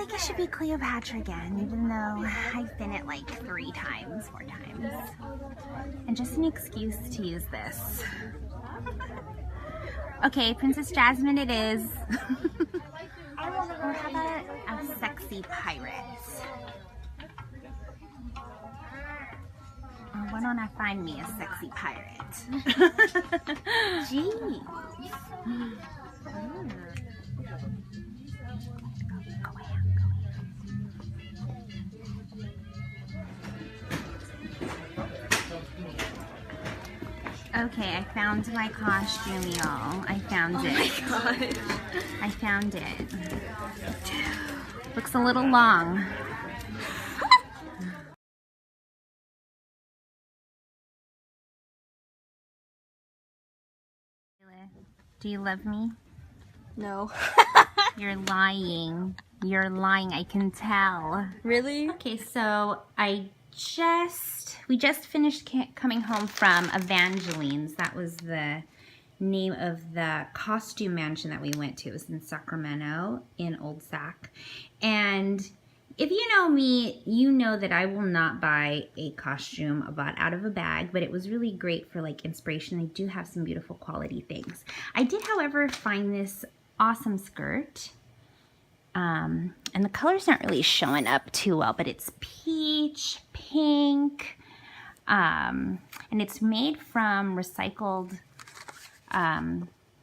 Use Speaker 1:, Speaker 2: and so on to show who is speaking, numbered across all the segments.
Speaker 1: like it should be Cleopatra again, even though I've been it like 4 times. And just an excuse to use this. Okay, Princess Jasmine it is. Or how about a sexy pirate? Or why don't I find me a sexy pirate? Jeez. Okay, I found my costume, y'all. I found it. Oh my gosh. I found it. Looks a little long. Do you love me?
Speaker 2: No.
Speaker 1: You're lying. You're lying, I can tell.
Speaker 2: Really?
Speaker 1: Okay, so we just finished coming home from Evangeline's. That was the name of the costume mansion that we went to. It was in Sacramento, in Old Sac. And if you know me, you know that I will not buy a costume bought out of a bag, but it was really great for like inspiration. They do have some beautiful quality things. I did, however, find this awesome skirt. And the colors aren't really showing up too well, but it's peach, pink, and it's made from recycled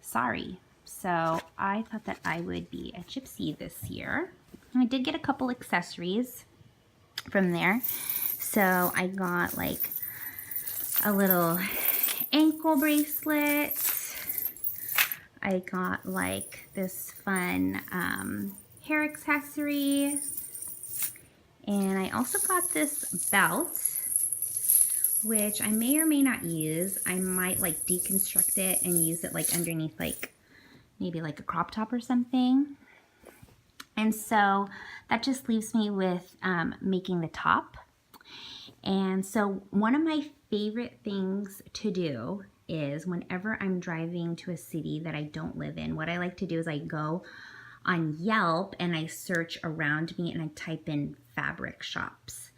Speaker 1: sari. So I thought that I would be a gypsy this year. And I did get a couple accessories from there. So I got like a little ankle bracelet. I got like this fun hair accessory, and I also got this belt, which I may or may not use. I might like deconstruct it and use it like underneath like maybe like a crop top or something. And so that just leaves me with making the top. And so one of my favorite things to do is whenever I'm driving to a city that I don't live in, what I like to do is I go on Yelp and I search around me and I type in fabric shops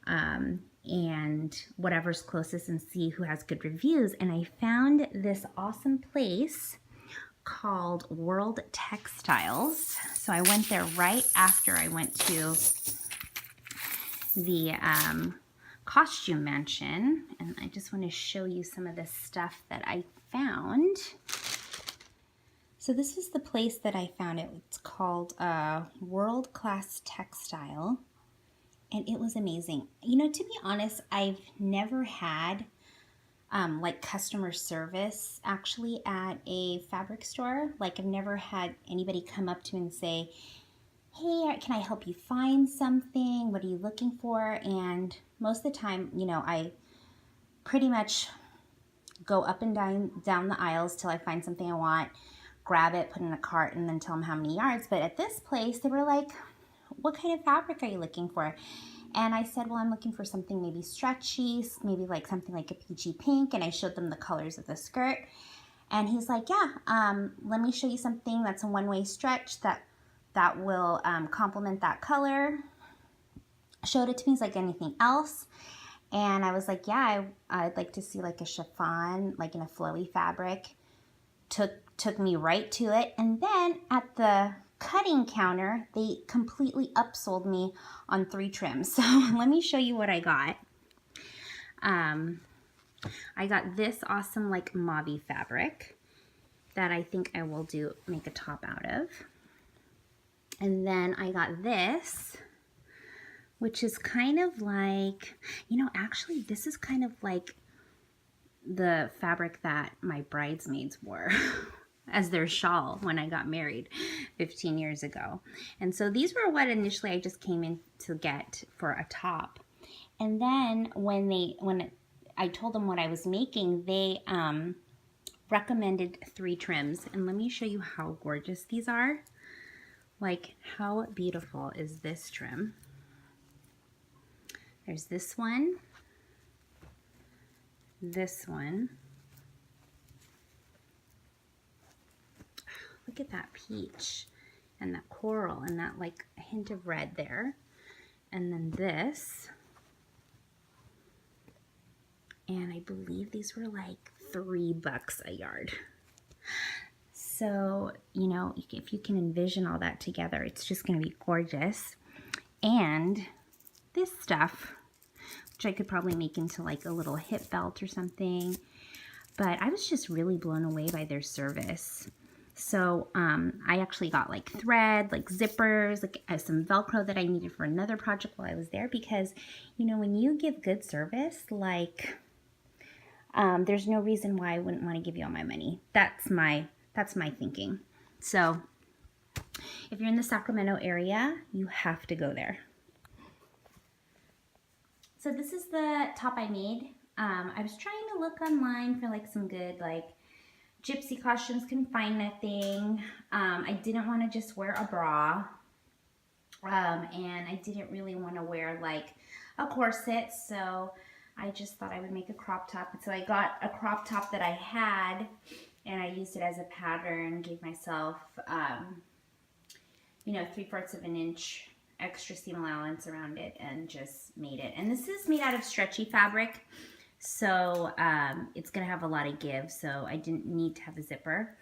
Speaker 1: and whatever's closest and see who has good reviews. And I found this awesome place called World Textiles. So I went there right after I went to the costume mansion, and I just want to show you some of the stuff that I found. So this is the place that I found it. It's called World Class Textile, and it was amazing. You know, to be honest, I've never had like customer service actually at a fabric store. Like I've never had anybody come up to me and say, hey, can I help you find something? What are you looking for? And most of the time, you know, I pretty much go up and down the aisles till I find something I want, grab it, put it in a cart, and then tell them how many yards. But at this place, they were like, what kind of fabric are you looking for? And I said, well, I'm looking for something maybe stretchy, maybe like something like a peachy pink. And I showed them the colors of the skirt. And he's like, yeah, let me show you something that's a one-way stretch that will complement that color. Showed it to me. He's like, anything else? And I was like, yeah, I'd like to see like a chiffon, like in a flowy fabric. Took me right to it. And then at the cutting counter, they completely upsold me on 3 trims. So let me show you what I got. I got this awesome like mauve fabric that I think I will make a top out of. And then I got this, which is kind of like, you know, actually this is kind of like the fabric that my bridesmaids wore as their shawl when I got married 15 years ago. And so these were what initially I just came in to get for a top. And then when I told them what I was making, they recommended 3 trims. And let me show you how gorgeous these are. Like, how beautiful is this trim? There's this one, this one. Look at that peach. and that coral and that like hint of red there. And then this. And I believe these were like $3 a yard. So, you know, if you can envision all that together, it's just going to be gorgeous. And this stuff, which I could probably make into like a little hip belt or something. But I was just really blown away by their service. So I actually got like thread, like zippers, like some Velcro that I needed for another project while I was there. Because, you know, when you give good service, like there's no reason why I wouldn't want to give you all my money. That's my thinking. So if you're in the Sacramento area, you have to go there. So this is the top I made. I was trying to look online for like some good like gypsy costumes, couldn't find nothing. I didn't want to just wear a bra. And I didn't really want to wear like a corset, so I just thought I would make a crop top. And so I got a crop top that I had, and I used it as a pattern, gave myself, you know, 3/4 of an inch extra seam allowance around it, and just made it. And this is made out of stretchy fabric, so it's gonna have a lot of give, so I didn't need to have a zipper.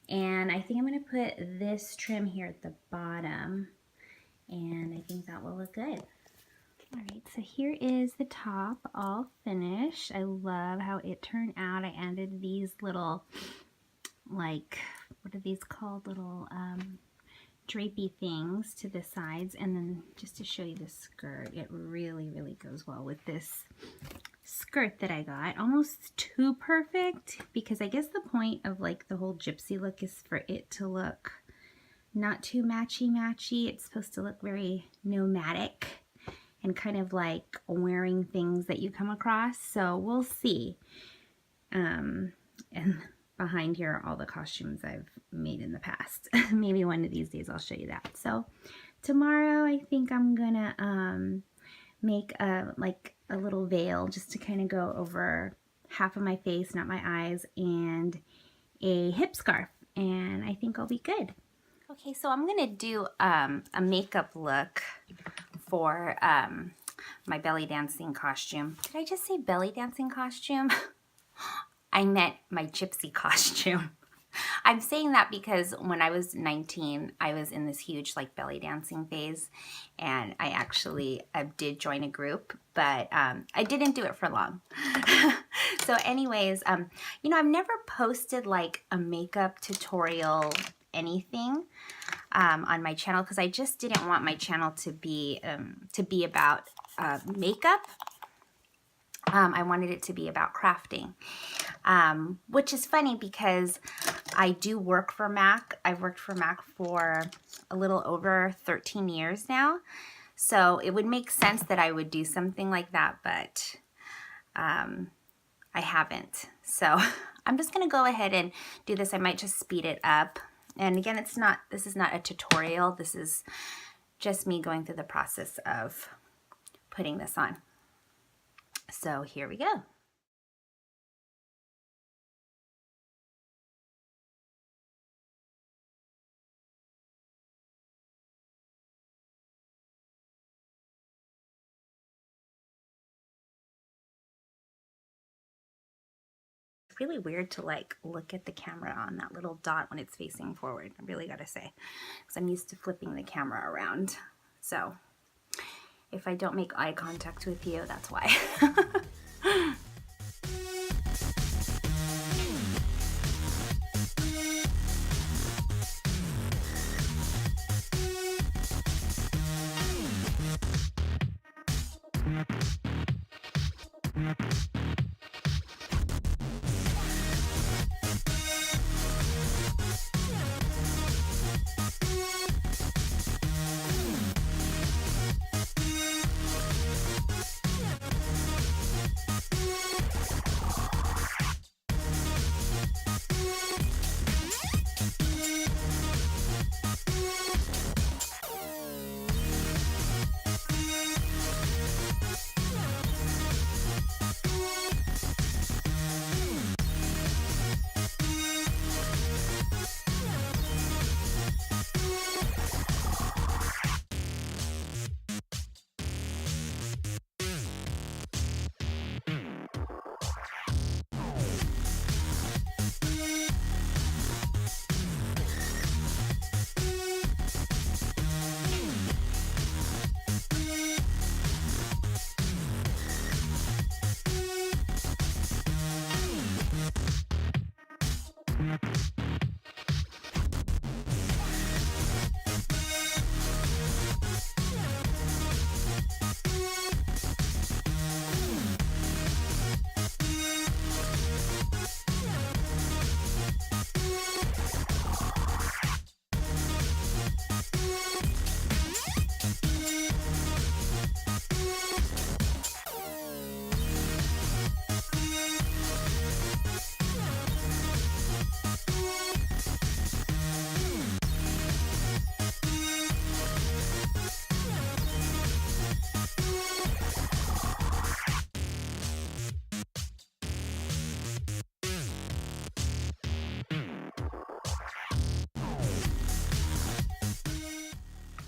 Speaker 1: And I think I'm gonna put this trim here at the bottom, and I think that will look good. All right, so here is the top all finished. I love how it turned out. I added these little, like, what are these called? Little drapey things to the sides. And then just to show you the skirt, it really, really goes well with this skirt that I got. Almost too perfect, because I guess the point of like the whole gypsy look is for it to look not too matchy-matchy. It's supposed to look very nomadic and kind of like wearing things that you come across. So we'll see. And behind here are all the costumes I've made in the past. Maybe one of these days I'll show you that. So tomorrow I think I'm gonna make a little veil just to kind of go over half of my face, not my eyes, and a hip scarf. And I think I'll be good. Okay, so I'm gonna do a makeup look for my belly dancing costume. Did I just say belly dancing costume? I meant my gypsy costume. I'm saying that because when I was 19, I was in this huge like belly dancing phase, and I actually did join a group, but I didn't do it for long. So anyways, you know, I've never posted like a makeup tutorial anything on my channel, because I just didn't want my channel to be about makeup. I wanted it to be about crafting, which is funny because I do work for MAC. I've worked for MAC for a little over 13 years now, so it would make sense that I would do something like that, but I haven't. So I'm just gonna go ahead and do this. I might just speed it up. And again, this is not a tutorial. This is just me going through the process of putting this on. So here we go. Really weird to like look at the camera on that little dot when it's facing forward, I really gotta say, because I'm used to flipping the camera around. So if I don't make eye contact with you, that's why.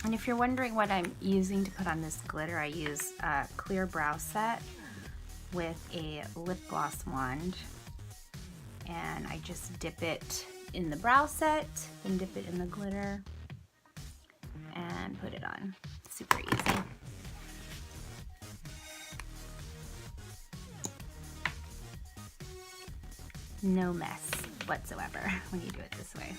Speaker 1: And if you're wondering what I'm using to put on this glitter, I use a clear brow set with a lip gloss wand. And I just dip it in the brow set, then dip it in the glitter, and put it on. Super easy. No mess whatsoever when you do it this way.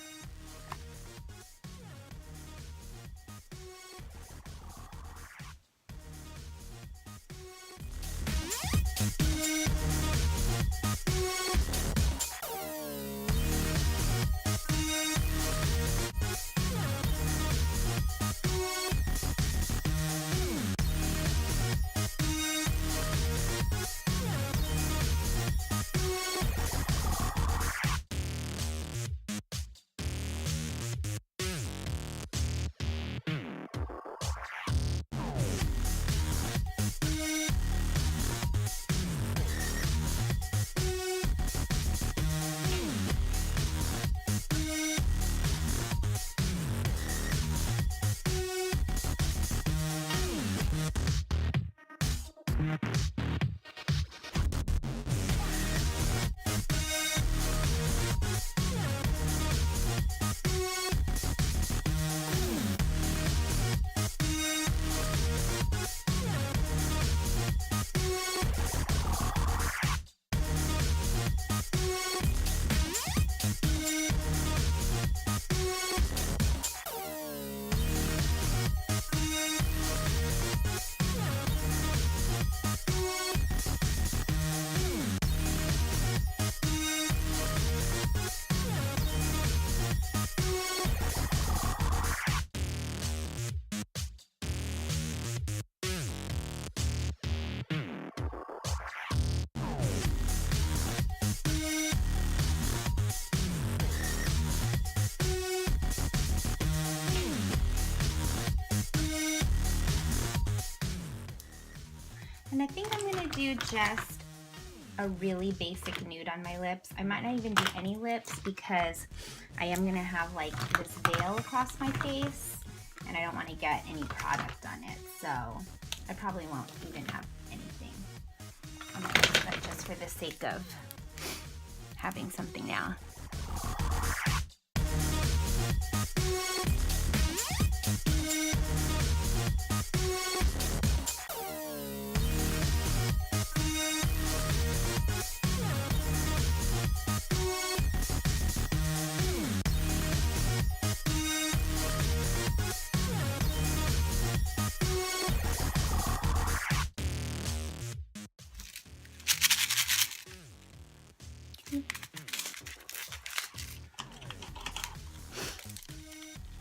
Speaker 1: And I think I'm gonna do just a really basic nude on my lips. I might not even do any lips because I am gonna have like this veil across my face and I don't wanna get any product on it. So I probably won't even have anything on my lips, but just for the sake of having something now.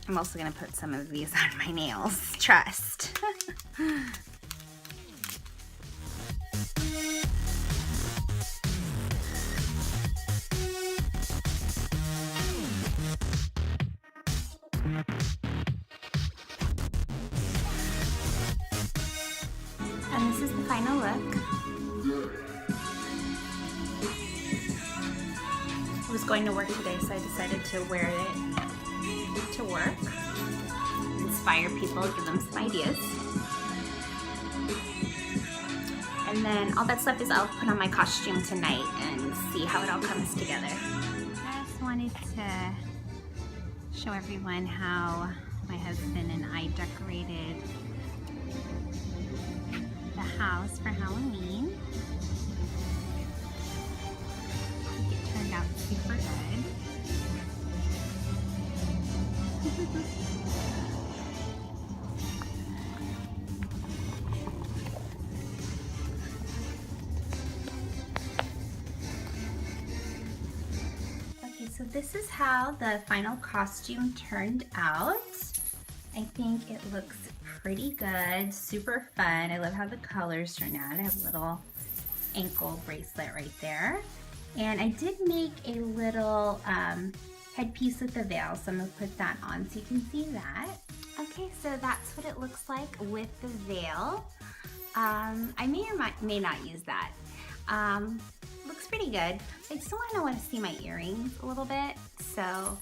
Speaker 1: I'm also gonna put some of these on my nails, trust. And this is the final look. I was going to work today, so I decided to wear it to work, inspire people, give them some ideas. And then all that's left is I'll put on my costume tonight and see how it all comes together. I just wanted to show everyone how my husband and I decorated the house for Halloween. It turned out super good. Okay, so this is how the final costume turned out. I think it looks pretty good, super fun. I love how the colors turned out. I have a little ankle bracelet right there. And I did make a little headpiece with the veil, so I'm gonna put that on so you can see that. Okay, so that's what it looks like with the veil. I may or may not use that. Looks pretty good. I still want to see my earrings a little bit, so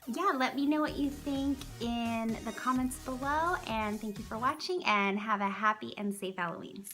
Speaker 1: yeah, let me know what you think in the comments below, and thank you for watching, and have a happy and safe Halloween.